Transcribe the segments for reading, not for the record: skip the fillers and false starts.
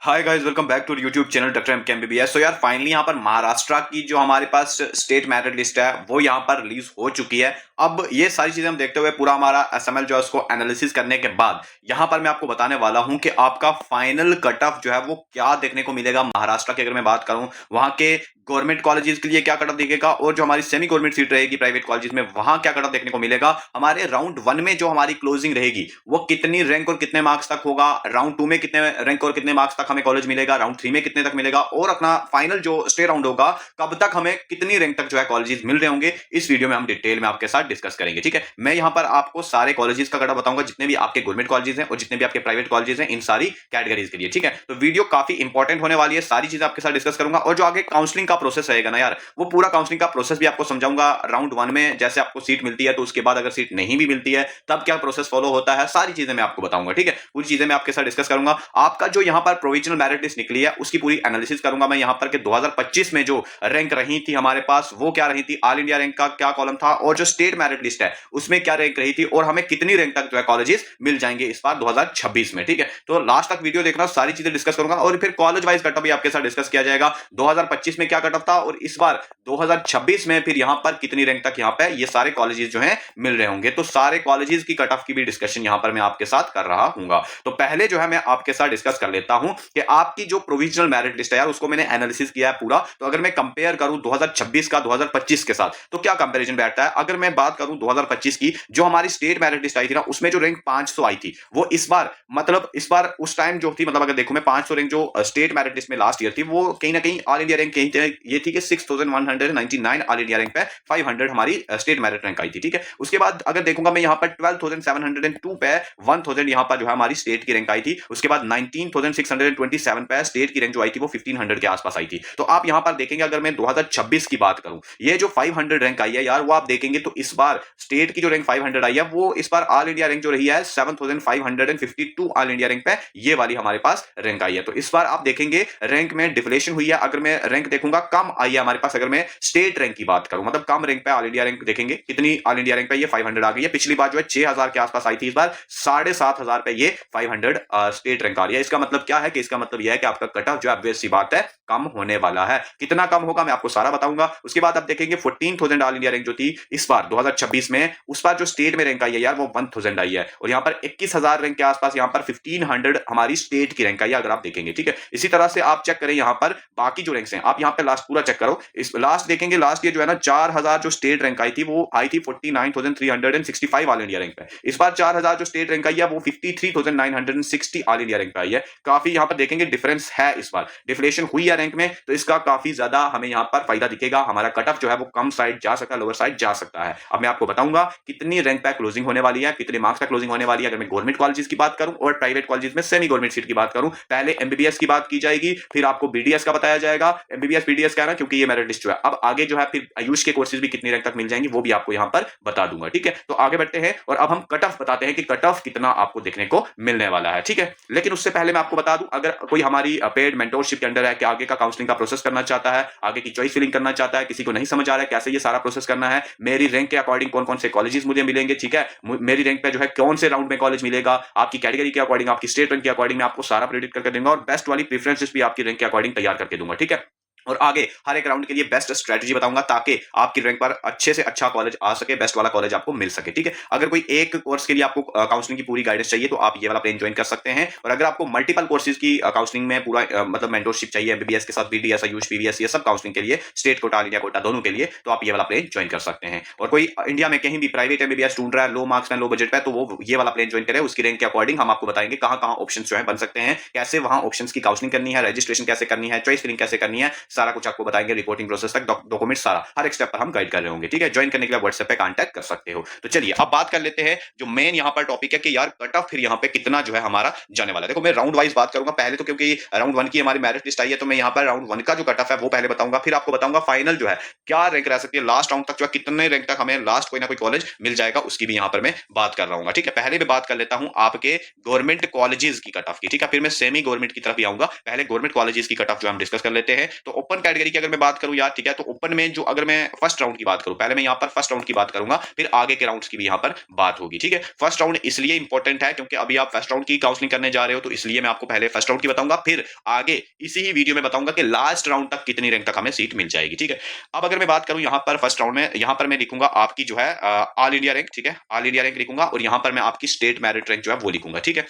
Hi guys, welcome back to YouTube channel doctor M K MBBS. तो यार finally यहाँ पर महाराष्ट्र की जो हमारे पास स्टेट मेरिट लिस्ट है वो यहाँ पर रिलीज हो चुकी है। अब ये सारी चीजें हम देखते हुए पूरा हमारा एसएमएल जो है उसको एनालिसिस करने के बाद यहाँ पर मैं आपको बताने वाला हूँ कि आपका फाइनल कट ऑफ जो है वो क्या देखने को मिलेगा। महाराष्ट्र की अगर मैं बात करूँ, वहाँ के गवर्नमेंट कॉलेजेस के लिए क्या कट ऑफ दिखेगा और जो हमारी सेमी गवर्नमेंट सीट रहेगी प्राइवेट कॉलेजेस में वहां क्या कट ऑफ देखने को मिलेगा। हमारे राउंड 1 में जो हमारी क्लोजिंग रहेगी वो कितनी रैंक और कितने मार्क्स तक होगा, राउंड 2 में कितने रैंक और कितने मार्क्स तक हमें कॉलेज मिलेगा, राउंड 3 में कितने तक मिलेगा और अपना फाइनल जो स्टे राउंड होगा कब तक हमें कितनी रैंक तक जो है कॉलेजेस मिल रहे होंगे, इस वीडियो में हम डिटेल में आपके साथ डिस्कस करेंगे। ठीक है, मैं यहां पर आपको सारे कॉलेजेस का कट ऑफ बताऊंगा, जितने भी आपके गवर्नमेंट कॉलेजेस हैं और जितने भी आपके प्राइवेट कॉलेजेस हैं, इन सारी कैटेगरीज के लिए। ठीक है, तो वीडियो काफी इंपॉर्टेंट होने वाली है, सारी चीजें आपके साथ डिस्कस करूंगा और जो आगे काउंसलिंग का प्रोसेस रहेगा ना यार, वो पूरा काउंसलिंग का प्रोसेस भी आपको समझाऊंगा। राउंड 1 में जैसे आपको सीट मिलती है तो उसके बाद अगर सीट नहीं भी मिलती है तब क्या प्रोसेस फॉलो होता है, सारी चीजें मैं आपको बताऊंगा। ठीक है, पूरी चीजें मैं आपके साथ डिस्कस करूंगा। आपका जो यहां पर प्रोविजनल मेरिट लिस्ट निकली है उसकी पूरी एनालिसिस करूंगा मैं यहां पर कि 2025 में जो रैंक रही थी हमारे पास वो क्या रही थी, ऑल इंडिया रैंक का क्या कॉलम था और जो स्टेट मेरिट लिस्ट है उसमें क्या रैंक रही थी और हमें कितनी रैंक तक जो है कॉलेजेस मिल जाएंगे इस बार 2026 में। ठीक है, तो लास्ट तक वीडियो देखना, सारी चीजें डिस्कस करूंगा और फिर कॉलेज वाइज कट ऑफ भी आपके साथ डिस्कस किया जाएगा। 2025 में क्या कट ऑफ था और इस बार 2026 में फिर यहां पर कितनी रैंक तक यहां पे ये सारे कॉलेजेस जो हैं मिल रहे होंगे। तो सारे कॉलेजेस की कट ऑफ की भी डिस्कशन यहां पर मैं आपके साथ कर रहा हूंगा। तो पहले जो है मैं आपके साथ डिस्कस कर लेता हूं कि आपकी जो प्रोविजनल मेरिट लिस्ट है यार उसको मैंने एनालिसिस किया है पूरा। तो अगर मैं कंपेयर करूं 2026 का 2025 के साथ तो क्या कंपैरिजन बैठता है। अगर मैं बात करूं 2025 की, जो हमारी स्टेट मेरिट लिस्ट आई थी ना उसमें जो रैंक 500 आई थी वो इस बार मतलब इस बार उस टाइम जो थी, मतलब अगर देखूं मैं 500 रैंक जो स्टेट मेरिट लिस्ट में लास्ट ईयर थी वो कहीं ना कहीं ऑल इंडिया रैंक कहीं ये थी कि 6199 ऑल इंडिया रैंक पे 500 हमारी स्टेट मेरिट रैंक आई थी। ठीक है, उसके बाद अगर देखूंगा मैं यहाँ पर 12702 पे 1000 यहाँ पर जो है हमारी स्टेट की रैंक आई थी। उसके बाद 19627 पे स्टेट की रैंक जो आई थी वो 1500 के आसपास आई थी। तो आप यहाँ पर देखेंगे अगर मैं 2026 की बात करूं, ये जो 500 रैंक आई है यार वो आप देखेंगे तो इस बार स्टेट की जो रैंक 500 आई है वो इस बार ऑल इंडिया रैंक जो रही है 7552 ऑल इंडिया रैंक पे ये वाली हमारे पास रैंक आई है। तो इस बार आप देखेंगे रैंक में डिफ्लेशन हुई है। अगर मैं रैंक देखूंगा कम आई है हमारे पास, अगर मैं स्टेट रैंक की बात करूं मतलब कम रैंक पे ऑल इंडिया रैंक देखेंगे कितनी ऑल इंडिया रैंक पे ये 500 आ गई है। पिछली बार जो है 6000 के आसपास आई थी, इस बार 7500 पे ये 500 स्टेट रैंक आ रही है। इसका मतलब क्या है कि इसका मतलब यह है कि आपका कट ऑफ जो ऑब्वियस सी बात है कम होने वाला है। कितना कम होगा मैं आपको सारा बताऊंगा। उसके बाद आप देखेंगे 14000 ऑल इंडिया रैंक जो थी इस बार 2026 में, उस बार जो स्टेट में रैंक आई है यार वो 1000 आई है और यहाँ पर 21000 रैंक के आसपास यहाँ पर 1500 हमारी स्टेट की रैंक आई है अगर आप देखेंगे। ठीक है, इसी तरह से आप चेक करें यहाँ पर बाकी जो रैंक्स हैं, आप यहाँ पे लास्ट पूरा चेक करो। इस लास्ट देखेंगे, लास्ट ईयर जो है ना 4000 जो स्टेट रैंक आई थी वो आई थी 49365 ऑल इंडिया रैंक पे। इस बार 4000 जो स्टेट रैंक आई है वो 53960 ऑल इंडिया रैंक पे आई है। काफी यहाँ पर देखेंगे डिफरेंस है, इस बार डिफ्लेशन हुई है रैंक में, तो इसका काफी ज्यादा हमें यहाँ पर फायदा दिखेगा। हमारा कट ऑफ जो है वो कम साइड जा सकता है, लोअर साइड जा सकता है। अब मैं आपको बताऊंगा कितनी रैंक पे क्लोजिंग होने वाली है, कितने मार्क्स पे क्लोजिंग होने वाली है अगर मैं गवर्नमेंट कॉलेजेस की बात करूं और प्राइवेट कॉलेजेस में सेमी गवर्नमेंट सीट की बात करूं। पहले एमबीबीएस की बात की जाएगी, फिर आपको बीडीएस का बताया जाएगा। एमबीबीएस बीडीएस का है ना, क्योंकि ये मेरिट लिस्ट जो है अब आगे जो है फिर आयुष के कोर्सेज भी कितनी रैंक तक मिल जाएंगी वो भी आपको यहाँ पर बता दूंगा। ठीक है, तो आगे बढ़ते हैं और अब हम कट ऑफ बताते हैं कि कट ऑफ कितना आपको देखने को मिलने वाला है। ठीक है, लेकिन उससे पहले मैं आपको बता दूं, अगर कोई हमारी पेड मेंटोरशिप के अंडर है कि आगे का काउंसलिंग का प्रोसेस करना चाहता है, आगे की चॉइस फिलिंग करना चाहता है, किसी को नहीं समझ आ रहा है कैसे ये सारा प्रोसेस करना है, मेरी रैंक के अकॉर्डिंग कौन कौन से कॉलेजेस मुझे मिलेंगे, ठीक है, मेरी रैंक पे जो है कौन से राउंड में कॉलेज मिलेगा, आपकी कैटेगरी के अकॉर्डिंग, आपकी स्टेट रैंक के अकॉर्डिंग मैं आपको सारा प्रेडिक्ट करके दूंगा और बेस्ट वाली प्रेफरेंसेस भी आपकी रैंक के अकॉर्डिंग तैयार करके दूंगा। ठीक है, और आगे हर एक राउंड के लिए बेस्ट स्ट्रेटजी बताऊंगा ताकि आपकी रैंक पर अच्छे से अच्छा कॉलेज आ सके, बेस्ट वाला कॉलेज आपको मिल सके। ठीक है, अगर कोई एक कोर्स के लिए आपको काउंसलिंग की पूरी गाइडेंस चाहिए तो आप ये वाला प्लान ज्वाइन कर सकते हैं, और अगर आपको मल्टीपल कोर्सेज की काउंसलिंग में पूरा मतलब मेंटोरशिप चाहिए एमबीबीएस के साथ बीडीएस आयुष पीवीएस ये सब काउंसलिंग के लिए, स्टेट कोटा इंडिया कोटा दोनों के लिए, तो आप ये वाला प्लान ज्वाइन कर सकते हैं। और कोई इंडिया में कहीं भी प्राइवेट एमबीबीएस ढूंढ रहा है लो मार्क्स में लो बजट पे, तो वो ये वाला प्लान ज्वाइन करे। उसकी रैंक के अकॉर्डिंग हम आपको बताएंगे कहां कहां ऑप्शन जो है बन सकते हैं, कैसे वहां ऑप्शन की काउंसलिंग करनी है, रजिस्ट्रेशन कैसे करनी है, चॉइस फिलिंग कैसे करनी है, सारा कुछ आपको बताएंगे। रिपोर्टिंग प्रोसेस तक डॉक्यूमेंट सारा हर एक स्टेप पर हम गाइड कर रहे होंगे। ठीक है, ज्वाइन करने के लिए व्हाट्सएप पे कांटेक्ट कर सकते हो। तो चलिए अब बात कर लेते हैं जो मेन यहाँ पर टॉपिक है कि यार कट ऑफ फिर यहाँ पे कितना जो है हमारा जाने वाला है। देखो मैं राउंड वाइज बात करूंगा पहले, तो क्योंकि राउंड 1 की हमारी मेरिट लिस्ट आई है तो मैं यहाँ पर राउंड 1 का जो कट ऑफ है वो पहले बताऊंगा, फिर आपको बताऊंगा फाइनल जो है क्या रैंक रह सकती है लास्ट राउंड तक, जो है कितने रैंक तक हमें लास्ट कोई ना कोई कॉलेज मिल जाएगा उसकी भी यहाँ पर मैं बात कर रहा हूँ। ठीक है, पहले मैं बात कर लेता हूँ आपके गवर्नमेंट कॉलेजेस की कट ऑफ की। ठीक है, फिर मैं सेमी गवर्नमेंट की तरफ भी आऊंगा। पहले गवर्नमेंट कॉलेजेस की कट ऑफ जो हम डिस्कस कर लेते हैं। तो ओपन कैटेगरी की अगर मैं बात करूं यार, ठीक है, तो ओपन में जो अगर मैं फर्स्ट राउंड की बात करूं, पहले मैं यहाँ पर फर्स्ट राउंड की बात करूंगा, फिर आगे के राउंड्स की भी यहाँ पर बात होगी, ठीक है। फर्स्ट राउंड इसलिए इंपॉर्टेंट है क्योंकि अभी आप फर्स्ट राउंड की काउंसलिंग करने जा रहे हो, तो इसलिए मैं आपको पहले फर्स्ट राउंड की बताऊंगा, फिर आगे इसी ही वीडियो में बताऊंगा कि लास्ट राउंड तक कितनी रैंक तक हमें सीट मिल जाएगी, ठीक है। अब अगर मैं बात करूं यहाँ पर फर्स्ट राउंड में, यहाँ पर मैं लिखूंगा आपकी जो है ऑल इंडिया रैंक, ठीक है, ऑल इंडिया रैंक लिखूंगा, और यहाँ पर मैं आपकी स्टेट मेरिट रैंक जो है वो लिखूंगा, ठीक है।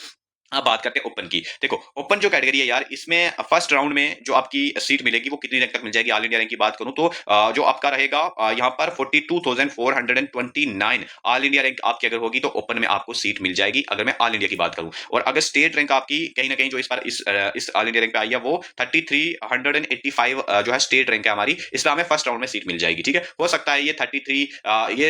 अब बात करते हैं ओपन की। देखो ओपन जो कैटेगरी है यार, इसमें फर्स्ट राउंड में जो आपकी सीट मिलेगी वो कितनी रैंक तक मिल जाएगी, ऑल इंडिया रैंक की बात करूं तो जो आपका रहेगा यहाँ पर 42,429 ऑल इंडिया रैंक आपकी अगर होगी तो ओपन में आपको सीट मिल जाएगी, अगर मैं ऑल इंडिया की बात करूं। और अगर स्टेट रैंक आपकी कहीं ना कहीं जो इस बार इस ऑल इंडिया रैंक पे आई है वो 3385 जो है स्टेट रैंक है हमारी, इसमें हमें फर्स्ट राउंड में सीट मिल जाएगी, ठीक है। हो सकता है ये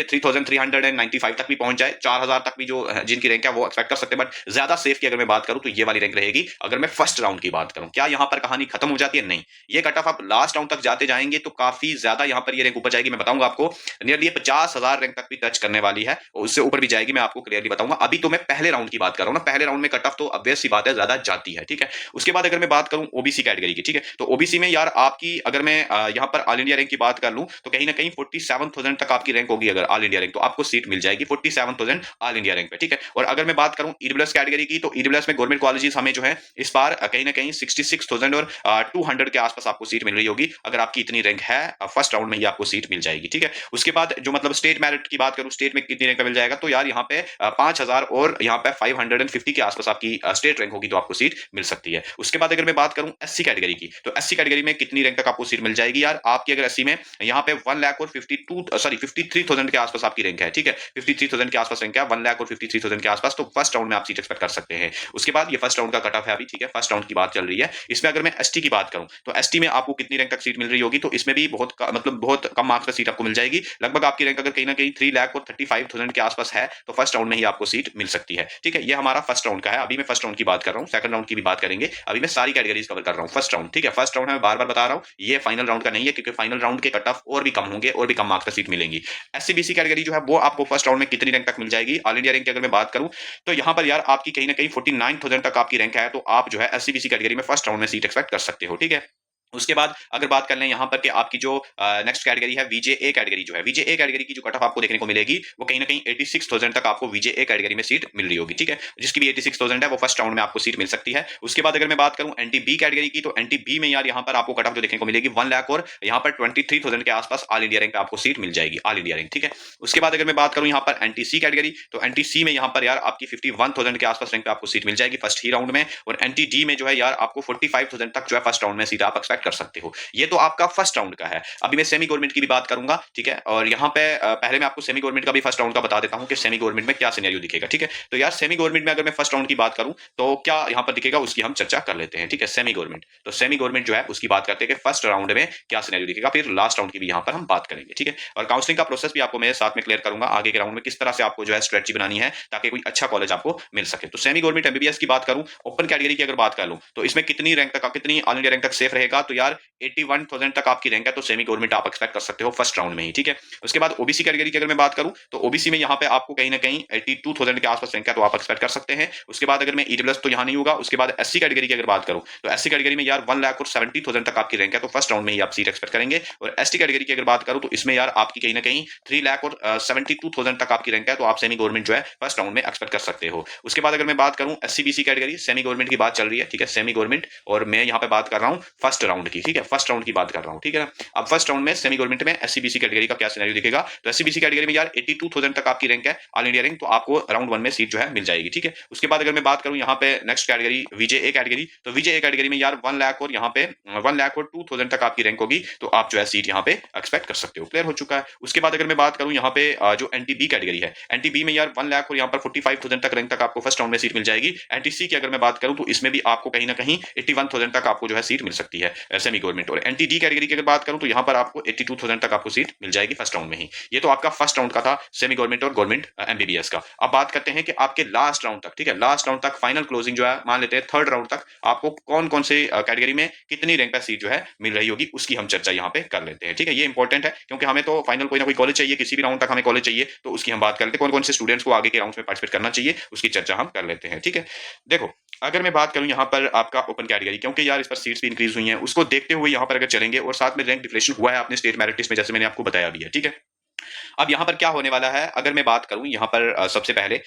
3395 तक भी पहुंच जाए, 4000 तक भी जो जिनकी रैंक है वो एक्सपेक्ट कर सकते हैं, बट ज्यादा सेफ की अगर मैं बात करूं तो ये वाली रैंक रहेगी अगर मैं फर्स्ट राउंड की बात करूं। क्या यहां पर कहानी खत्म हो जाती है? नहीं, ये कट ऑफ आप लास्ट राउंड तक जाते जाएंगे तो काफी ज्यादा यहां पर ये रैंक ऊपर जाएगी। मैं बताऊंगा आपको नियरली 50,000 रैंक तक भी टच करने वाली है, और उससे ऊपर भी जाएगी, मैं आपको क्लियरली बताऊंगा। अभी तो मैं पहले राउंड की बात कर रहा हूं ना, पहले राउंड में कट ऑफ तो ऑब्वियस सी बात है ज्यादा जाती है, ठीक है। उसके बाद अगर मैं बात करूं ओबीसी कैटेगरी की, ठीक है, तो ओबीसी में यार आपकी अगर मैं यहां पर ऑल इंडिया रैंक की बात कर लूं तो कहीं ना कहीं 47,000 तक आपकी रैंक होगी, अगर ऑल इंडिया रैंक, तो आपको सीट मिल जाएगी 47,000 ऑल इंडिया रैंक पे, ठीक है। और अगर मैं बात करूं ईडब्ल्यूएस कैटेगरी की, तो ईडब्ल्यूएस में गवर्नमेंट कॉलेजेस हमें जो है इस बार कहीं ना कहीं 66,000 और 200 के आसपास आपको सीट मिल रही होगी, अगर आपकी इतनी रैंक है फर्स्ट राउंड में ही आपको सीट मिल जाएगी, ठीक है। उसके बाद जो मतलब स्टेट मेरिट की बात करूं, स्टेट में कितनी रैंक मिल जाएगा, तो यार यहाँ पे 5,000 और यहाँ पे 550 के आसपास आपकी स्टेट रैंक होगी तो आपको सीट मिल सकती है। उसके बाद अगर मैं बात करूं एससी कैटेगरी की, तो एससी कैटेगरी में कितनी रैंक तक आपको सीट मिल जाएगी यार, आपकी अगर एससी में यहाँ पे 1 लाख और 53,000 के आसपास आपकी रैंक है, ठीक है, 53,000 के आसपास रैंक है, 1 लाख और 53,000 के आसपास, तो फर्स्ट राउंड में आप सीट एक्सपेक्ट कर सकते हैं। उसके बाद ये फर्स्ट राउंड का कट ऑफ है अभी, ठीक है, फर्स्ट राउंड की बात चल रही है। इसमें अगर मैं एसटी की बात करूं तो एसटी में आपको कितनी रैंक तक सीट मिल रही होगी, तो इसमें भी मतलब बहुत कम मार्क्स पर सीट आपको मिल जाएगी, लगभग आपकी रैंक अगर कहीं ना कहीं 3 लाख और 35,000 के आसपास है तो फर्स्ट राउंड में ही आपको सीट मिल सकती है, ठीक है। ये हमारा फर्स्ट राउंड का है, अभी मैं फर्स्ट राउंड की बात कर रहा हूँ, सेकंड राउंड की भी बात करेंगे, अभी मैं सारी कैटेगरीज कवर कर रहा हूँ। फर्स्ट राउंड, ठीक है, फर्स्ट राउंड है, मैं बार बार बता रहा हूँ, ये फाइनल राउंड का नहीं है, क्योंकि फाइनल राउंड के कट ऑफ और भी कम होंगे और भी कम मार्क्स पर सीट मिलेंगी। एससी बीसी कैटेगरी जो है वो आपको फर्स्ट राउंड में कितनी रैंक तक मिल जाएगी, ऑल इंडिया रैंक की अगर मैं बात करूं तो यहाँ पर यार आपकी कहीं ना कहीं 49,000 तक आपकी रैंक है, तो आप जो है एससी बीसी कैटेगरी में फर्स्ट राउंड में सीट एक्सपेक्ट कर सकते हो, ठीक है। उसके बाद अगर बात कर लें यहाँ पर कि आपकी जो नेक्स्ट कैटेगरी है वीजेए कैटेगरी, जो है वीजेए कैटेगरी की जो कट ऑफ आपको देखने को मिलेगी वो कहीं ना कहीं 86,000 तक आपको वीजेए कैटेगरी में सीट मिल रही होगी, ठीक है, जिसकी भी 86,000 है वो फर्स्ट राउंड में आपको सीट मिल सकती है। उसके बाद अगर मैं बात करूं एनटीबी कैटेगरी की, तो एनटीबी में यार यहाँ पर आपको कट ऑफ जो देखने को मिलेगी 1 लाख और यहाँ पर 23,000 के आसपास ऑल इंडिया रैंक पे आपको सीट मिल जाएगी, ऑल इंडिया रैंक, ठीक है। उसके बाद अगर मैं बात करूं यहाँ पर एनटीसी कैटेगरी, तो एनटीसी में यहाँ पर यार आपकी 51,000 के आसपास रैंक पे आपको सीट मिल जाएगी फर्स्ट ही राउंड में, और एनटीडी में जो है यार आपको 45,000 तक जो है फर्स्ट राउंड में सीट आप एक्सपेक्ट कर सकते हो। ये तो आपका फर्स्ट राउंड का है। अभी मैं सेमी गवर्नमेंट की भी बात करूंगा, ठीक है, और यहाँ पे पहले मैं आपको सेमी गवर्नमेंट का भी फर्स्ट राउंड का बता देता हूं कि सेमी गवर्नमेंट में क्या सिनेरियो दिखेगा, ठीक है। तो यार सेमी गवर्नमेंट में अगर मैं फर्स्ट राउंड की बात करूं तो क्या यहाँ पर दिखेगा उसकी हम चर्चा कर लेते हैं, ठीक है। सेमी गवर्नमेंट, तो सेमी गवर्नमेंट जो है उसकी बात करते हैं कि फर्स्ट राउंड में क्या सिनेरियो दिखेगा, फिर लास्ट राउंड की भी यहाँ पर हम बात करेंगे, ठीक है। और काउंसलिंग का प्रोसेस भी आपको मेरे साथ में क्लियर करूंगा, आगे के राउंड में किस तरह से आपको जो है स्ट्रेटजी बनानी है ताकि कोई अच्छा कॉलेज आपको मिल सके। तो सेमी गवर्नमेंट एमबीबीएस की बात करूं, ओपन कैटेगरी की अगर बात कर लूं तो इसमें कितनी रैंक तक, कितनी ऑल इंडिया रैंक तक सेफ रहेगा, तो यार 81,000 तक आपकी रैंक है, तो सेमी गवर्नमेंट आप एक्सपेक्ट कर सकते हो फर्स्ट राउंड में ही, ठीक है। उसके बाद ओबीसी कैटेगरी की अगर मैं बात करूं तो ओबीसी में यहाँ पे आपको कहीं ना कहीं 82,000 के आसपास रैंक है, तो आप एक्सपेक्ट कर सकते हैं। उसके बाद अगर मैं ईडब्ल्यूएस तो यहाँ नहीं होगा। उसके बाद एससी कैटेगरी की अगर बात करूं तो एससी कैटेगरी में यार 1 लाख और 70,000 तक आपकी रैंक है, तो फर्स्ट राउंड में ही आप सीट एक्सपेक्ट करेंगे। और एसटी कैटेगरी की अगर बात करूं तो इसमें यार आपकी कहीं ना कहीं 3 लाख और 72,000 तक आपकी रैंक है, तो आप सेमी गवर्नमेंट जो है फर्स्ट राउंड में एक्सपेक्ट कर सकते हो। उसके बाद अगर मैं बात करूं SC BC category, semi government की बात चल रही है, ठीक है, सेमी गवर्नमेंट, और मैं यहाँ पे बात कर रहा हूँ फर्स्ट राउंड की, ठीक है, फर्स्ट राउंड की बात कर रहा हूँ, ठीक है ना। अब फर्स्ट राउंड में सेमी गवर्नमेंट में एससीबीसी कैटेगरी का क्या सिनेरियो दिखेगा, तो एससीबीसी कैटेगरी में यार 82,000 तक आपकी रैंक है, ऑल इंडिया रैंक, तो आपको राउंड 1 में सीट जो है मिल जाएगी, ठीक है। उसके बाद अगर मैं बात करूं यहाँ पे नेक्स्ट कैटेगरी वीजेए कैटेगरी, तो वीजेए कैटेगरी में यार 1 लाख और यहाँ पे 1 लाख और 2,000 तक आपकी रैंक होगी, तो आप जो है सीट यहाँ पे एक्सपेक्ट कर सकते हो। क्लियर हो चुका है। उसके बाद अगर मैं बात करूं यहाँ पे जो एनटीबी कैटेगरी है, एनटीबी में यार 1 लाख और यहाँ पर 45,000 तक रैंक तक आपको फर्स्ट राउंड में सीट मिल जाएगी। एनटीसी की अगर मैं बात करूं तो इसमें भी आपको कहीं ना कहीं 81,000 तक आपको जो है सीट मिल सकती है सेमी गवर्नमेंट। और एनटीडी कैटेगरी की अगर बात करूं तो यहाँ पर आपको 82,000 तक आपको सीट मिल जाएगी फर्स्ट राउंड में ही। ये तो आपका फर्स्ट राउंड का था सेमी गवर्नमेंट और गवर्नमेंट एमबीबीएस का। अब बात करते हैं कि आपके लास्ट राउंड तक, ठीक है, लास्ट राउंड तक फाइनल क्लोजिंग जो है, मान लेते हैं थर्ड राउंड तक आपको कौन कौन से कैटेगरी में कितनी रैंक पर सीट जो है मिल रही होगी, उसकी हम चर्चा यहाँ पे कर लेते हैं, ठीक है। ये इंपॉर्टेंट है क्योंकि हमें तो फाइनल कोई ना कोई कॉलेज चाहिए, किसी भी राउंड तक हमें कॉलेज चाहिए, तो उसकी हम बात कर लेते हैं, कौन कौन से स्टूडेंट्स को आगे के राउंड में पार्टिसिपेट करना चाहिए उसकी चर्चा हम कर लेते हैं, ठीक है। देखो अगर मैं बात करूं यहाँ पर आपका ओपन कैटेगरी, क्योंकि यार इस पर सीट्स भी इंक्रीज हुई हैं, उसको इसको देखते हुए यहाँ पर अगर चलेंगे और साथ में रैंक डिफलेशन हुआ है अपने स्टेट मेरिट लिस्ट में, जैसे मैंने आपको बताया भी है, ठीक है। अब यहाँ पर क्या होने वाला है, अगर मैं बात करूं यहाँ पर सबसे पहले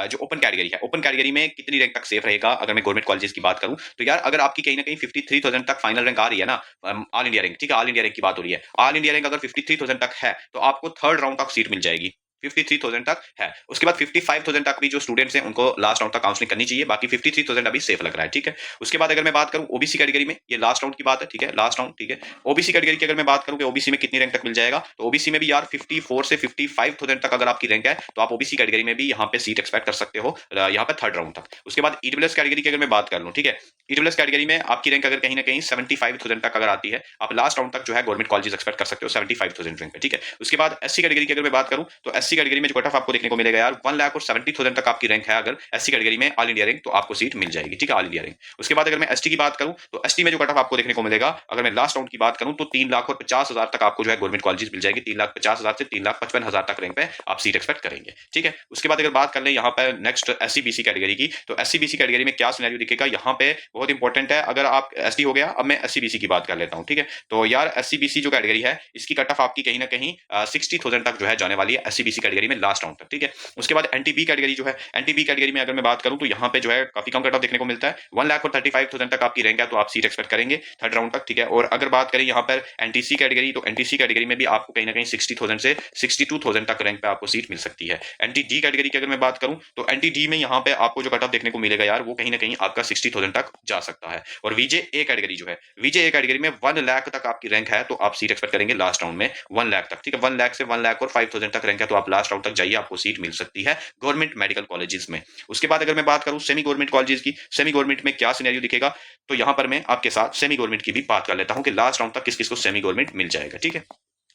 जो ओपन कैटेगरी है, ओपन कैटेगरी में कितनी रैंक तक सेफ रहेगा, अगर मैं गवर्नमेंट कॉलेजेस की बात करूं तो यार अगर आपकी कहीं ना कहीं 53,000 तक फाइनल रैंक आ रही है ना, ऑल इंडिया रैंक, ठीक है, ऑल इंडिया रैंक की बात हो रही है, ऑल इंडिया रैंक अगर 53,000 तक है तो आपको थर्ड राउंड तक सीट मिल जाएगी। 53,000 तक है, उसके बाद 55,000 तक भी जो स्टूडेंट्स हैं उनको लास्ट राउंड तक काउंसलिंग करनी चाहिए, बाकी 53,000 अभी सेफ लग रहा है, ठीक है। उसके बाद अगर मैं बात करूं ओबीसी कैटेगरी में, ये लास्ट राउंड की बात है, ठीक है, लास्ट राउंड, ठीक है। ओबीसी कैटेगरी की अगर मैं बात करूं कि ओबीसी में कितनी रैंक तक मिल जाएगा, तो ओबीसी में भी यार 54 से 55,000 तक अगर आपकी रैंक है तो आप ओबीसी कैटेगरी में भी यहाँ पे सीट एक्सपेक्ट कर सकते हो, यहाँ पे थर्ड राउंड तक। उसके बाद ईडब्ल्यूएस कैटेगरी की अगर मैं बात कर लूं, ठीक है, ईडब्ल्यूएस कैटेगरी में आपकी रैंक अगर कहीं ना कहीं 75,000 तक अगर आती है, आप लास्ट राउंड तक जो है गवर्नमेंट कॉलेज एक्सपेक्ट कर सकते हो 75,000 रैंक पे, ठीक है। उसके बाद एससी कैटेगरी की अगर मैं बात करूं तो एससी कैटेगरी में जो कट ऑफ आपको देखने को मिलेगा यार 1,70,000 तक आपकी रैंक है, अगर एससी कैटेगरी में ऑल इंडिया रैंक, तो आपको सीट मिल जाएगी, ठीक है, ऑल इंडिया रैंक। उसके बाद अगर मैं एसटी की बात करूं तो एसटी में जो कट ऑफ आपको देखने को मिलेगा, अगर मैं लास्ट राउंड की बात करूं तो 3,50,000 तक आपको जो है गवर्नमेंट कॉलेज मिल जाएगी, 3,50,000 से 3,55,000 तक रैंक पे आप सीट एक्सपेक्ट करेंगे, ठीक है। उसके बाद अगर बात कर ले यहाँ पे नेक्स्ट एससी बीसी कैटेगरी की, तो एससी बीसी कैटेगरी में क्या सिनेरियो दिखेगा यहाँ पे बहुत इंपॉर्टेंट है। अगर आप एसटी हो गया, अब मैं एससी बीसी की बात कर लेता हूँ, ठीक है। तो यार एससी बीसी जो कैटेगरी है इसकी कट ऑफ आपकी कहीं ना कहीं 60,000 तक जो है जाने वाली है एससी बीसी कैटेगरी में लास्ट राउंड तक, ठीक है। उसके बाद एनटीबी कैटेगरी जो है, एनटीबी कैटेगरी में अगर मैं बात करूं तो यहाँ पे जो है काफी कम कट ऑफ देखने को मिलता है, 1,35,000 तक आपकी रैंक है तो आप सीट एक्सपेक्ट करेंगे थर्ड राउंड तक, ठीक है। और अगर बात करें यहाँ पर एनटीसी कैटेगरी, तो एनटीसी कैटेगरी में भी आपको कहीं ना कहीं 60,000 से 62,000 तक रैंक पे आपको सीट मिल सकती है। एनटीडी कैटेगरी की अगर मैं बात करूं तो एनटीडी में यहाँ पे आपको जो कट ऑफ देखने को मिलेगा यार वो कहीं ना कहीं आपका 60,000 तक जा सकता है। और विजे ए कैटेगरी जो है, विजे ए कैटेगरी में 1 लाख तक आपकी रैंक है तो आप सीट एक्सपेक्ट करेंगे लास्ट राउंड में 1 लाख तक, ठीक है। 1 लाख से 1 लाख और 5,000 तक रैंक है तो आप लास्ट राउंड तक जाइए, आपको सीट मिल सकती है गवर्नमेंट मेडिकल कॉलेजेस में। उसके बाद अगर मैं बात करूं सेमी गवर्नमेंट कॉलेजेस की, सेमी गवर्नमेंट में क्या सिनेरियो दिखेगा, तो यहां पर मैं आपके साथ सेमी गवर्नमेंट की भी बात कर लेता हूं कि लास्ट राउंड तक किस किस को सेमी गवर्नमेंट मिल जाएगा, ठीक है।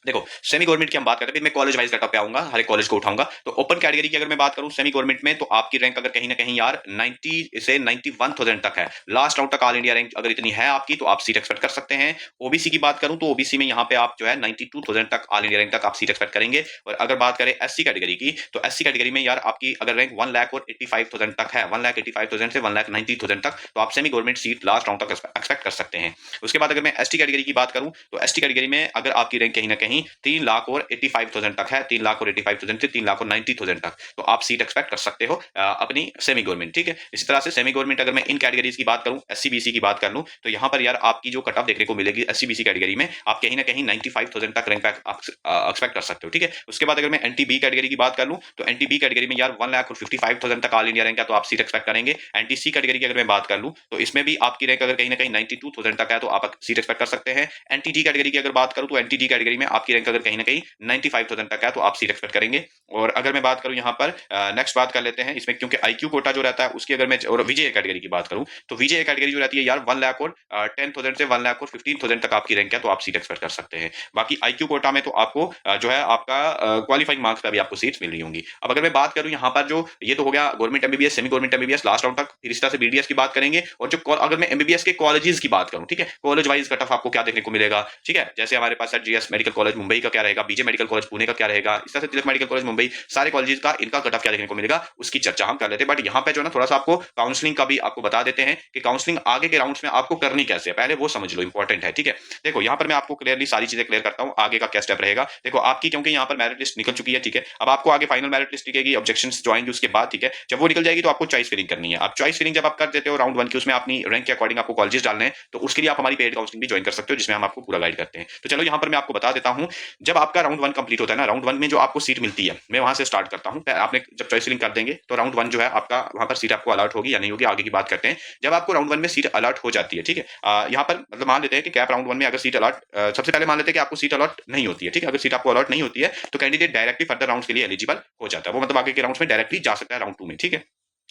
देखो सेमी गवर्नमेंट की हम बात करते हैं, फिर मैं कॉलेज वाइज कटअप पे आऊंगा, हर एक कॉलेज को उठाऊंगा। तो ओपन कैटेगरी की अगर मैं बात करूं सेमी गवर्नमेंट में, तो आपकी रैंक अगर कहीं ना कहीं यार 90 से 91,000 तक है, लास्ट राउंड तक ऑल इंडिया रैंक अगर इतनी है आपकी तो आप सीट एक्सपेक्ट कर सकते हैं। ओबीसी की बात करूं तो ओबीसी में यहाँ पे आप जो है 92,000 तक ऑल इंडिया रैंक तक आप सीट एक्सपेक्ट करेंगे। और अगर बात करें एससी कैटेगरी की, तो एससी कैटेगरी में यार आपकी अगर रैंक 1,85,000 तक है, 1,85,000 से 1,90,000 तक, तो आप semi government seat last round तक एक्सपेक्ट कर सकते हैं। उसके बाद अगर मैं एसटी कैटेगरी की बात करूं तो एसटी कैटेगरी में अगर आपकी रैंक कहीं ना कहीं 3 लाख और 85,000 तक है, 3,85,000 से 3,90,000 तक, तो आप सीट एक्सपेक्ट कर सकते हो अपनी सेमी गवर्नमेंट, ठीक है। इसी तरह से सेमी गवर्नमेंट अगर मैं इन कैटेगरीज की बात करूं, एससी बीसी की बात कर लूं, तो यहां पर यार आपकी जो कट ऑफ देखने को मिलेगी एससी बीसी कैटेगरी में, आप कहीं ना कहीं 95,000 तक रैंक एक्सपेक्ट कर सकते हो, ठीक है। उसके बाद अगर मैं एनटीबी कैटेगरी की बात कर लूं, तो एनटीबी कैटेगरी में यार 1,55,000 तक ऑल इंडिया रैंक है तो आप सीट एक्सपेक्ट करेंगे। एनटीसी कैटेगरी की अगर मैं बात कर लूं तो इसमें भी आपकी रैंक अगर कहीं ना कहीं 92,000 तक है तो आप सीट एक्सपेक्ट कर सकते हैं। एनटीडी कैटेगरी की अगर बात करूं तो एनटीडी कैटेगरी में आपकी रैंक अगर कहीं ना कहीं 95,000 तक है तो आप सीट एक्सपेक्ट करेंगे। और अगर मैं बात करूं यहाँ पर नेक्स्ट बात कर लेते हैं इसमें, क्योंकि आईक्यू कोटा जो रहता है उसकी अगर मैं और विजय कैटेगरी की बात करूं तो विजय कैटेगरी जो रहती है यार 1 लाख और 10,000 से 1 लाख और 15,000 तक आपकी रैंक है तो आप सीट एक्सपेक्ट कर सकते हैं। बाकी आईक्यू कोटा में तो आपको जो है आपका क्वालिफाइंग मार्क्स पे भी आपको सीट्स मिल रही होंगी। अब अगर मैं बात करूं यहाँ पर जो ये तो हो गया government MBBS, semi government MBBS last round तक, फिर इस तरह से बीडीएस की बात करेंगे। और जो अगर मैं एमबीबीएस के कॉलेजेस की बात करूं, ठीक है, कॉलेज वाइज कट ऑफ आपको क्या देखने को मिलेगा, ठीक है। जैसे हमारे पास जीएस मेडिकल कॉलेज मुंबई का क्या रहेगा, बीजे मेडिकल कॉलेज पुणे का क्या रहेगा, इस तरह से तिलक मेडिकल कॉलेज मुंबई, सारे कॉलेजेस का इनका कट ऑफ क्या देखने को मिलेगा उसकी चर्चा हम कर लेते हैं। बट यहाँ पे जो है ना थोड़ा सा आपको काउंसलिंग का भी आपको बता देते हैं कि काउंसलिंग आगे के राउंड्स में आपको करनी कैसे है, पहले वो समझ लो, इंपॉर्टेंट है, ठीक है। देखो यहाँ पर मैं आपको क्लियरली सारी चीजें क्लियर करता हूँ आगे का क्या स्टेप रहेगा। देखो आपकी क्योंकि यहाँ पर मेरिट लिस्ट निकल चुकी है, ठीक है, अब आपको आगे फाइनल मेरिट लिस्ट निकलेगी, ऑब्जेक्शंस जो आएंगे उसके बाद, ठीक है, जब वो निकल जाएगी तो आपको चॉइस फिलिंग करनी है। आप चॉइस फिलिंग जब आप कर देते हो राउंड 1 की, उसमें अपनी रैंक के अकॉर्डिंग आपको कॉलेजेस डालने हैं, तो उसके लिए आप हमारी पेड काउंसलिंग भी ज्वाइन कर सकते हो जिसमें हम आपको पूरा गाइड करते हैं। तो चलो यहाँ पर मैं आपको बता देता हूँ, जब आपका राउंड 1 कंप्लीट होता है ना, राउंड 1 में जो आपको सीट मिलती है, मैं वहां से स्टार्ट करता हूँ। आपने जब चॉइस फिलिंग कर देंगे तो राउंड 1 जो है आपका वहां पर सीट आपको अलर्ट होगी या नहीं होगी, आगे की बात करते हैं। जब आपको राउंड 1 में सीट अलर्ट हो जाती है, ठीक है, यहाँ पर मतलब मान लेते हैं कि कैप राउंड 1 में अगर सीट अलर्ट, सबसे पहले मान लेते हैं कि आपको सीट अलर्ट नहीं होती है, ठीक है, अगर सीट आपको अलर्ट नहीं होती है तो कैंडिडेट डायरेक्टली फर्दर राउंड के लिए एलिजिबल हो जाता है, वो मतलब आगे के राउंड में डायरेक्टली जा सकता है राउंड 2 में, ठीक है।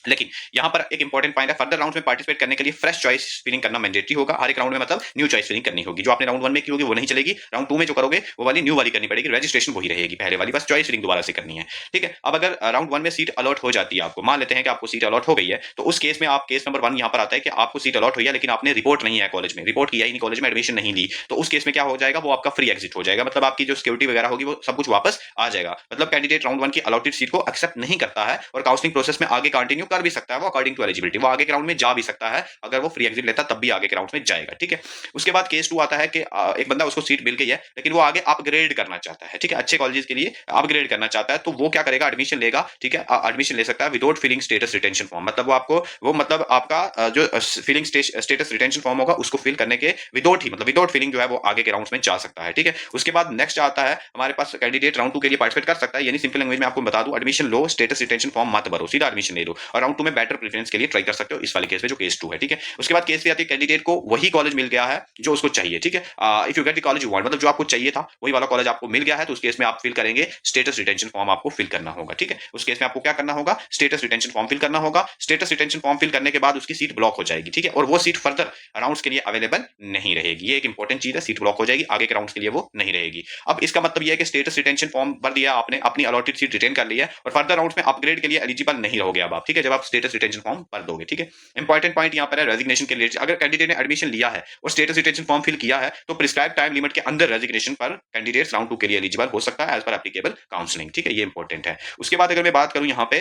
लेकिन यहां पर एक इंपॉर्टेंट पॉइंट है, फर्दर राउंड में पार्टिसिपेट करने के लिए फ्रेश चॉइस फिलिंग करना मैंडेटरी होगा हर एक राउंड में, मतलब न्यू चॉइस फिलिंग करनी होगी। जो आपने राउंड 1 में की होगी वो नहीं चलेगी, राउंड 2 में जो करोगे वो वाली न्यू वाली करनी पड़ेगी, रजिस्ट्रेशन वही रहेगी पहले वाली, बस चॉइस फिलिंग दोबारा से करनी है, ठीक है। अब अगर राउंड 1 में सीट अलॉट हो जाती है आपको, मान लेते हैं कि आपको सीट अलॉट हो गई है, तो उस केस में आप केस नंबर 1 यहां पर आता है कि आपको सीट अलॉट हुई है लेकिन आपने रिपोर्ट नहीं है कॉलेज में, रिपोर्ट किया ही नहीं, कॉलेज में एडमिशन नहीं ली, तो उस केस में क्या हो जाएगा, वो आपका फ्री एग्जिट हो जाएगा, मतलब आपकी जो सिक्योरिटी वगैरह होगी वो सब कुछ वापस आ जाएगा। मतलब कैंडिडेट राउंड 1 की अलॉटेड सीट को एक्सेप्ट नहीं करता है और काउंसलिंग प्रोसेस में आगे कंटिन्यू कर भी सकता है वो अकॉर्डिंग टू एलिजिबिलिटी, वो आगे के राउंड में जा भी सकता है, अगर वो फ्री एग्जिट लेता तब भी आगे के राउंड में जाएगा, ठीक है। उसके बाद केस 2 आता है कि एक बंदा उसको सीट मिल गई है लेकिन वो आगे अपग्रेड करना चाहता है, ठीक है, अच्छे कॉलेजेस के लिए अपग्रेड करना चाहता है, तो वो क्या करेगा, एडमिशन लेगा, ठीक है, एडमिशन ले सकता है without filling status retention form, मतलब वो आपको वो मतलब आपका जो फिलिंग स्टेटस रिटेंशन फॉर्म होगा उसको फिल करने के विदाउट ही, मतलब विदाउट फिलिंग जो है वो आगे के राउंड्स में जा सकता है, ठीक है। उसके बाद नेक्स्ट आता है हमारे पास कैंडिडेट राउंड 2 के लिए पार्टिसिपेट कर सकता है, यानी सिंपल लैंग्वेज में आपको बता दूं, एडमिशन लो, स्टेटस रिटेंशन फॉर्म मत भरो, सीधा एडमिशन ले लो और राउंड 2 में बेटर प्रेफरेंस के लिए ट्राई कर सकते हो इस वाले केस में जो केस 2 है, ठीक है। उसके बाद केस 3 आती है कैंडिडेट को वही कॉलेज मिल गया है जो उसको चाहिए, ठीक है, if you get the college you want, मतलब जो आपको चाहिए था वही वाला कॉलेज आपको मिल गया है, तो उस केस में आप फिल करेंगे स्टेटस रिटेंशन फॉर्म आपको फिल करना होगा, ठीक है। उस केस में आपको क्या करना होगा, स्टेटस रिटेंशन फॉर्म फिल करना होगा, स्टेटस रिटेंशन फॉर्म फिल करने के बाद उसकी सीट ब्लॉक हो जाएगी, ठीक है, और वो सीट फर्दर राउंड्स के लिए अवेलेबल नहीं रहेगी, ये एक इंपॉर्टेंट चीज है, सीट ब्लॉक हो जाएगी, आगे के राउंड्स के लिए वो नहीं रहेगी। अब इसका मतलब ये है कि स्टेटस रिटेंशन फॉर्म भर दिया आपने, अपनी अलॉटेड सीट रिटेन कर ली है और फर्दर राउंड्स में अपग्रेड के लिए एलिजिबल नहीं रहोगे अब आप, ठीक है, जब आप स्टेटस रिटेंशन फॉर्म भर दोगे, ठीक है। इंपॉर्टेंट पॉइंट यहाँ पर है रेजिग्नेशन के लिए, अगर कैंडिडेट ने एडमिशन लिया है और स्टेटस रिटेंशन फॉर्म फिल किया है तो प्रिस्क्राइब टाइम लिमिट के अंदर रेजिग्नेशन पर कैंडिडेट राउंड 2 के लिए एलिजिबल हो सकता है एज पर एप्लीकेबल काउंसलिंग, ठीक है, ये इंपॉर्टेंट है। उसके बाद अगर मैं बात करूं यहाँ पे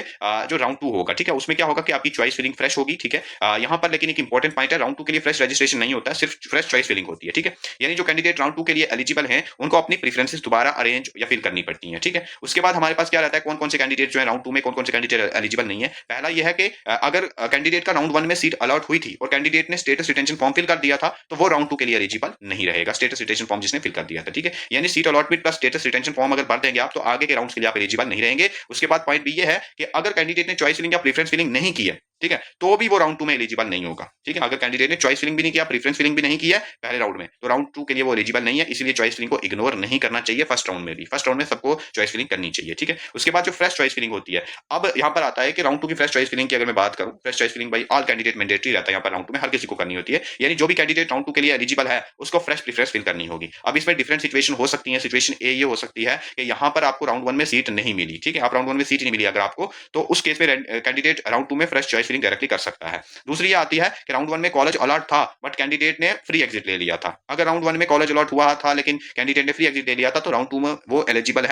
जो राउंड 2 होगा, ठीक है, उसमें क्या होगा कि आपकी चॉइस फिलिंग फ्रेश होगी, ठीक है, यहाँ पर लेकिन एक इंपॉर्टेंट पॉइंट है, राउंड 2 के लिए फ्रेश रजिस्ट्रेशन नहीं होता है, सिर्फ फ्रेश चॉइस फिलिंग होती है, ठीक है, यानी जो कैंडिडेट राउंड 2 के लिए एलिजिबल हैं उनको अपनी प्रेफरेंसेस दोबारा अरेंज या फिल करनी पड़ती हैं, ठीक है। उसके बाद हमारे पास क्या रहता है, कौन कौन से कैंडिडेट जो है राउंड 2 में, कौन कौन से कैंडिडेट एलिजिबल नहीं है। पहला यह है कि अगर कैंडिडेट का राउंड 1 में सीट अलॉट हुई थी और कैंडिडेट ने स्टेटस रिटेंशन फॉर्म फिल कर दिया था तो वो राउंड 2 के लिए एलिजिबल नहीं रहेगा, स्टेटस रिटेंशन फॉर्म जिसने फिल कर दिया था, ठीक है, यानी seat allotment plus status retention form अगर भर देंगे आप तो आगे के राउंड्स के लिए आप एलिजिबल नहीं रहेंगे। उसके बाद पॉइंट बी ये है कि अगर कैंडिडेट ने चॉइस फिलिंग या प्रेफरेंस फिलिंग नहीं की है, ठीक है, तो भी वो राउंड 2 में एलिजिबल नहीं होगा, ठीक है, अगर कैंडिडेट ने चॉइस फिलिंग भी नहीं किया, प्रेफरेंस फिलिंग भी नहीं किया पहले राउंड में, तो राउंड 2 के लिए वो एलिजिबल नहीं है, इसलिए चॉइस फिलिंग को इग्नोर नहीं करना चाहिए फर्स्ट राउंड में भी, फर्स्ट राउंड में सबको चॉइस फिलिंग करनी चाहिए, ठीक है। उसके बाद जो फ्रेश चॉइस फिलिंग होती है, अब यहाँ पर आता है कि राउंड 2 की फ्रेश चॉइस फिलिंग की अगर मैं बात करूं, fresh choice filling by all candidate mandatory रहता है, यहाँ पर राउंड 2 में हर किसी को करनी होती है, यानी जो भी कैंडिडेट राउंड 2 के लिए एलिजिबल है उसको फ्रेश प्रेफरेंस फिल करनी होगी। अब इसमें डिफरेंट सिचुएशन हो सकती है, सिचुएशन ए ये हो सकती है कि यहाँ पर आपको राउंड 1 में सीट नहीं मिली, ठीक है, आप राउंड 1 में सीट नहीं मिली अगर आपको, तो उस केस में कैंडिडेट राउंड 2 में फ्रेश चॉइस फिलिंग डायरेक्टली कर सकता है। दूसरी ये आती है कि राउंड 1 में कॉलेज अलॉट था बट कैंडिडेट ने फ्री एग्जिट ले लिया था, अगर राउंड 1 में कॉलेज अलॉट हुआ था लेकिन कैंडिडेट ने फ्री एग्जिट ले लिया था तो राउंड 2 में वो एलिजिबल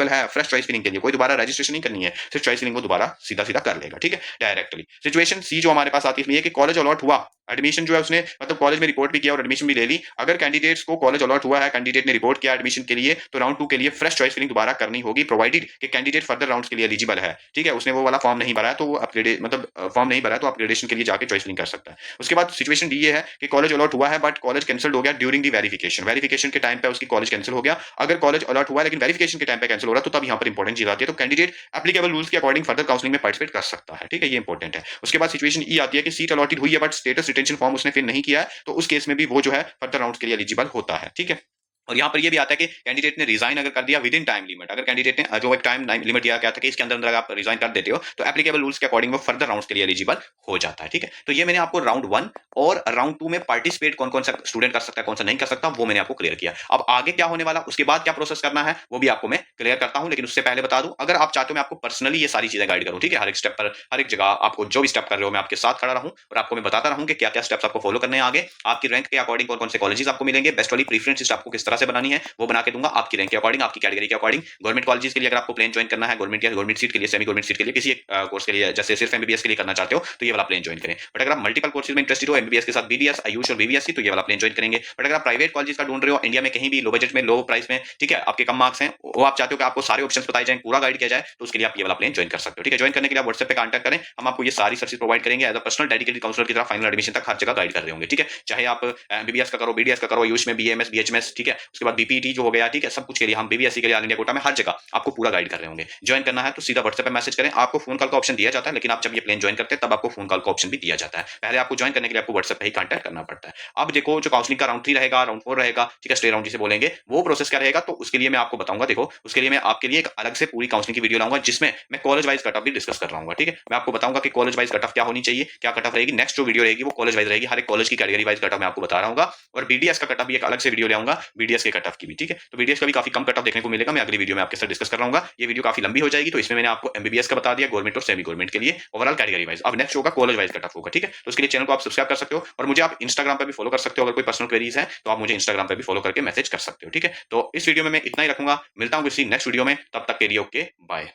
है फ्रेश चॉइस फिलिंग के लिए, कोई दोबारा रजिस्ट्रेशन नहीं करनी है, सिर्फ चॉइस फिलिंग को दोबारा सीधा सीधा कर लेगा, ठीक है, डायरेक्टली। सिचुएशन सी जो हमारे पास आती है कि कॉलेज अलॉट हुआ, एडमिशन जो है उसने मतलब कॉलेज में रिपोर्ट भी किया और एडमिशन भी ले ली, अगर कैंडिडेट्स को कॉलेज अलॉट हुआ है, कैंडिडेट ने रिपोर्ट किया एडमिशन के लिए, तो राउंड 2 के लिए फ्रेश चॉइस फिलिंग दोबारा करनी होगी, प्रोवाइडेड कि कैंडिडेट फर्दर राउंड्स के लिए एलिजिबल है, ठीक है, उसने वो वाला फॉर्म नहीं भरा है तो वो अपग्रेड मतलब फॉर्म नहीं भरा है तो अपग्रेडेशन के लिए जाके चॉइस फिलिंग कर सकता है। उसके बाद सिचुएशन डी ये है कि कॉलेज अलॉट हुआ है बट कॉलेज कैंसिल हो गया ड्यूरिंग दी वेरिफिकेशन, वेरिफिकेशन के टाइम पे उसकी कॉलेज कैंसिल हो गया, अगर कॉलेज अलॉट हुआ है लेकिन वेरिफिकेशन के टाइम पे कैंसिल हो रहा है तो तब यहाँ पर इंपॉर्टेंट चीज आती है, तो कैंडिडेट एप्लीकेबल रूल्स के अकॉर्डिंग फर्दर काउंसलिंग में पार्टिसिपेट कर सकता है, ठीक है, ये इंपॉर्टेंट है। उसके बाद सिचुएशन ई आती है कि सीट अलॉटेड हुई है बट स्टेटस रिटेंशन फॉर्म उसने फिल नहीं किया है, तो उस केस में भी वो जो है फर्दर राउंड्स के लिए एलिजिबल होता है, ठीक है। और यहाँ पर ये भी आता है कि कैंडिडेट ने रिजाइन अगर कर दिया विद इन टाइम लिमिट, अगर कैंडिडेट ने जो एक टाइम लिमिट दिया गया था कि इसके अंदर अंदर आप रिजाइन कर देते हो तो एप्लीकेबल रूल्स के अकॉर्डिंग वो फर्दर राउंड्स के लिए एलिजिबल हो जाता है, ठीक है। तो ये मैंने आपको राउंड 1 और राउंड 2 में पार्टिसिपेट कौन कौन सा स्टूडेंट कर सकता है कौन सा नहीं कर सकता वो मैंने आपको क्लियर किया। अब आगे क्या होने वाला, उसके बाद क्या प्रोसेस करना है वो भी आपको मैं क्लियर करता हूं, लेकिन उससे पहले बता दूं अगर आप चाहते हो मैं आपको पर्सनली ये सारी चीजें गाइड करूं, ठीक है, हर एक स्टेप पर हर एक जगह आपको जो भी स्टेप कर रहे हो मैं आपके साथ खड़ा रहूं और आपको मैं बताता रहूं कि क्या क्या स्टेप्स आपको फॉलो करने हैं, आगे आपकी रैंक के अकॉर्डिंग कौन कौन से कॉलेजेस आपको मिलेंगे, बेस्ट वाली प्रीफरेंस लिस्ट आपको किस तरह से बनानी है वो बना के दूंगा आपकी रैंक के अकॉर्डिंग, आपकी कैटेगरी के अकॉर्डिंग। गवर्नमेंट कॉलेजेस के लिए अगर आपको प्लेन ज्वाइन करना है, गवर्नमेंट सीट के लिए, सेमी गवर्नमेंट सीट के लिए, किसी एक कोर्स के लिए, जैसे सिर्फ एमबीबीएस के लिए करना चाहते हो तो ये वाला प्लेन ज्वाइन करें, बट अगर आप मल्टीपल कोर्सेज में इंटरेस्टेड हो एमबीबीएस के साथ बीडीएस, आयुष और बीबीएससी तो ये वाला प्लेन ज्वाइन करेंगे। बट अगर आप प्राइवेट कॉलेजेस का ढूंढ रहे हो इंडिया में कहीं भी लो बजट में लो प्राइस में, ठीक है, आपके कम मार्क्स हैं, वो आप चाहते हो कि आपको सारे ऑप्शंस बताए जाएं, पूरा गाइड किया जाए, तो उसके लिए आप ये वाला प्लेन ज्वाइन कर सकते हो, ठीक है। ज्वाइन करने के लिए व्हाट्सएप पे कांटेक्ट करें, हम आपको ये सारी सर्विस प्रोवाइड करेंगे as a personal dedicated counsellor की तरह फाइनल एडमिशन तक हर जगह गाइड कर रहे होंगे, ठीक है, चाहे आप एमबीबीएस का करो, बीडीएस का करो, आयुष में बीएमएस बीएचएमएस, ठीक है, उसके बाद बीपीटी जो हो गया, ठीक है, सब कुछ के लिए हम बीबीएससी के लिए ऑल इंडिया कोटा में हर जगह आपको पूरा गाइड कर रहे होंगे। ज्वाइन करना है तो सीधा व्हाट्सएप पे मैसेज करें, आपको फोन कॉल का ऑप्शन दिया जाता है लेकिन आप जब ये प्लेन ज्वाइन करते हैं तब आपको फोन कॉल का ऑप्शन भी दिया जाता है, पहले आपको ज्वाइन करने के लिए आपको व्हाट्सएप पे ही कांटेक्ट करना पड़ता है। अब देखो जो काउंसलिंग का राउंड 3 रहेगा, राउंड 4 रहेगा, ठीक है, स्टे राउंड जिसे बोलेंगे, वो प्रोसेस क्या रहेगा तो उसके लिए मैं आपको बताऊंगा। देखो उसके लिए मैं आपके लिए एक अलग से पूरी काउंसलिंग की वीडियो लाऊंगा जिसमें मैं कॉलेज वाइज कट ऑफ भी डिस्कस कर रहा हूँ, ठीक है, मैं आपको बताऊंगा कि कॉलेज वाइज कट ऑफ क्या होनी चाहिए, क्या कट ऑफ रहेगी, नेक्स्ट जो वीडियो रहेगी वो कॉलेज वाइज रहेगी, हर एक कॉलेज की कैटेगरी वाइज कट ऑफ मैं आपको बता रहा हूँ, और बीडीएस का कट ऑफ भी एक अलग से वीडियो लाऊंगा, बीडीएस के कट ऑफ की भी, ठीक है, तो बीडीएस का भी काफी कम कट ऑफ देखने को मिलेगा, मैं अगली वीडियो में आपके साथ डिस्कस कर रहा हूँ। ये वीडियो काफी लंबी हो जाएगी तो इसमें मैंने आपको एमबीबीएस का बता दिया, गवर्नमेंट और सेमी गवर्नमेंट के लिए ओवरऑल कैटेगरी वाइज। अब नेक्स्ट होगा कॉलेज वाइज कट ऑफ होगा, ठीक है, तो उसके लिए चैनल को आप सब्सक्राइब कर सकते हो और मुझे आप इंस्टाग्राम पर भी फॉलो कर सकते हो, अगर कोई पर्सनल क्वेरीज है तो आप मुझे इंस्टाग्राम पर भी फॉलो करके मैसेज कर सकते हो, ठीक है। तो इस वीडियो में मैं इतना ही रखूंगा, मिलता हूं किसी नेक्स्ट वीडियो में, तब तक के लिए ओके बाय।